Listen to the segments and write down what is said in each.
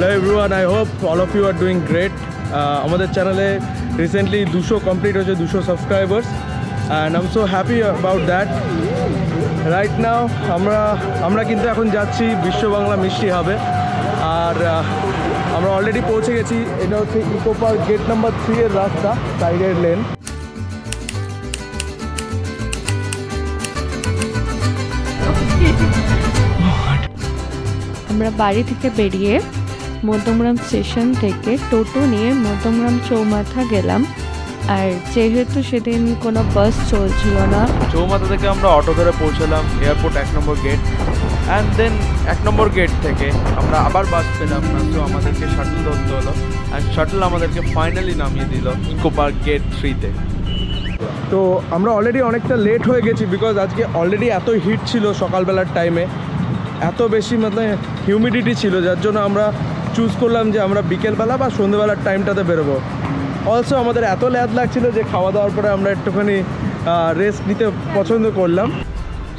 Hello everyone, I hope all of you are doing great. আমাদের চ্যানেলে recently 200 complete হয়েছে, 200 subscribers, and I am so happy about that. Right now আমরা কিন্তু এখন যাচ্ছি বিশ্ব বাংলা মিষ্টি হাবে, আর আমরা অলরেডি পৌঁছে গেছি। এটা হচ্ছে ইকো পার্ক গেট নাম্বার 3 এর রাস্তা, সাইডের লেন। আমরা বাড়ি থেকে বেরিয়ে মধ্যমগ্রাম স্টেশন থেকে টোটো নিয়ে মধ্যমগ্রাম চৌমাথা গেলাম। আর যেহেতু সেদিন কোনো বাস চলছিল না, চৌমাথা থেকে আমরা অটো ধরে পৌঁছলাম এয়ারপোর্ট 1 নম্বর গেট, অ্যান্ড দেন 1 নম্বর গেট থেকে আমরা আবার বাস পেলাম না, তো আমাদেরকে শাটল ধরতে হলো। অ্যান্ড শাটল আমাদেরকে ফাইনালি নামিয়ে দিল ইকো পার্ক গেট 3-তে। তো আমরা অলরেডি অনেকটা লেট হয়ে গেছি, বিকজ আজকে অলরেডি এত হিট ছিল সকালবেলার টাইমে, এত বেশি হিউমিডিটি ছিল, যার জন্য আমরা চুজ করলাম যে আমরা বিকেলবেলা বা সন্ধ্যেবেলার টাইমটাতে বেরোবো। অলসো আমাদের এত ল্যাদ লাগছিল যে খাওয়া দাওয়ার পরে আমরা একটুখানি রেস্ট নিতে পছন্দ করলাম।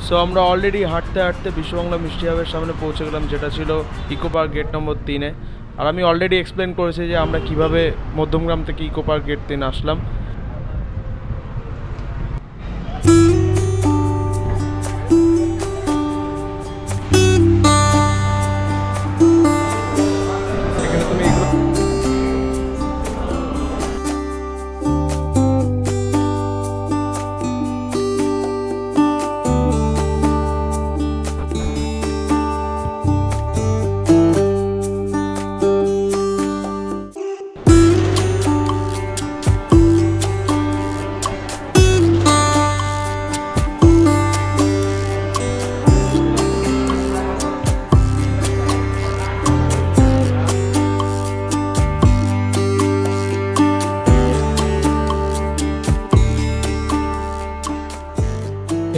সো আমরা অলরেডি হাঁটতে হাঁটতে বিশ্ববাংলা মিষ্টি হাবের সামনে পৌঁছে গেলাম, যেটা ছিল ইকো পার্ক গেট নম্বর 3-এ। আর আমি অলরেডি এক্সপ্লেন করেছি যে আমরা কিভাবে মধ্যমগ্রাম থেকে ইকো পার্ক গেট 3 আসলাম।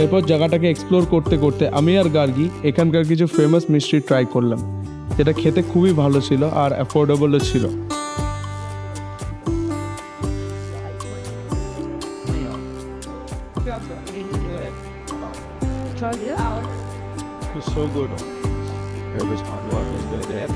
এরপর জায়গাটাকে এক্সপ্লোর করতে করতে আমি আর গার্গি এখানকার কিছু ফেমাস মিষ্টি ট্রাই করলাম, যেটা খেতে খুবই ভালো ছিল আর অ্যাফোর্ডেবলও ছিল। So good. It was hot water, was good.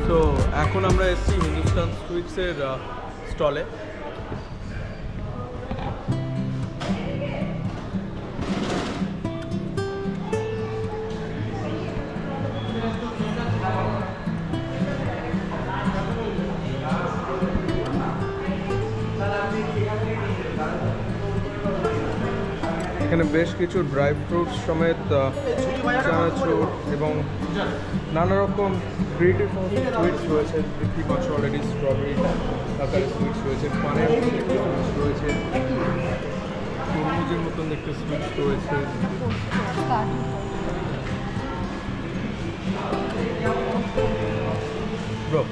তো এখন আমরা এসেছি হিন্দুস্তান সুইটসের স্টলে। এখানে বেশ কিছু ড্রাই ফ্রুটস সমেত চানাচুর এবং নানা রকম ক্রিয়েটিভ সুইটস রয়েছে। দেখতেই পাচ্ছ অলরেডি স্ট্রবেরি আকারের সুইটস রয়েছে, পানের সুইটস রয়েছে, তরমুজের মতন দেখতে সুইটস রয়েছে। ব্রো,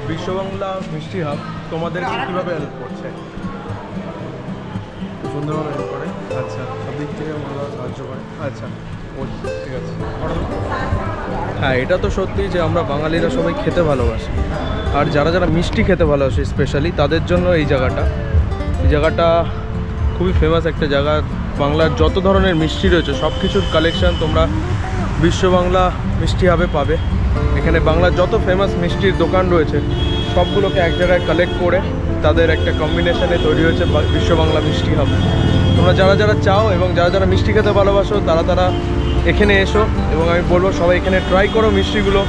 বিশ্ববাংলা মিষ্টি হাব তোমাদেরকে কীভাবে হেল্প করছে? সুন্দরভাবে হেল্প করে। আচ্ছা, সব দিক থেকে ভালো সাহায্য করে। আচ্ছা, ঠিক আছে। হ্যাঁ, এটা তো সত্যি যে আমরা বাঙালিরা সবাই খেতে ভালোবাসি, আর যারা যারা মিষ্টি খেতে ভালোবাসে স্পেশালি তাদের জন্য এই জায়গাটা খুবই ফেমাস একটা জায়গা। বাংলার যত ধরনের মিষ্টি রয়েছে সব কিছুর কালেকশান তোমরা বিশ্ববাংলা মিষ্টি হাবে পাবে। এখানে বাংলার যত ফেমাস মিষ্টির দোকান রয়েছে সবগুলোকে এক জায়গায় কালেক্ট করে তাদের একটা কম্বিনেশনে তৈরি হয়েছে বিশ্ববাংলা মিষ্টি হাব। তোমরা যারা যারা চাও এবং যারা যারা মিষ্টি খেতে ভালোবাসো তারা এখানে এসো, এবং আমি বলবো সবাই এখানে ট্রাই করো মিষ্টিগুলো,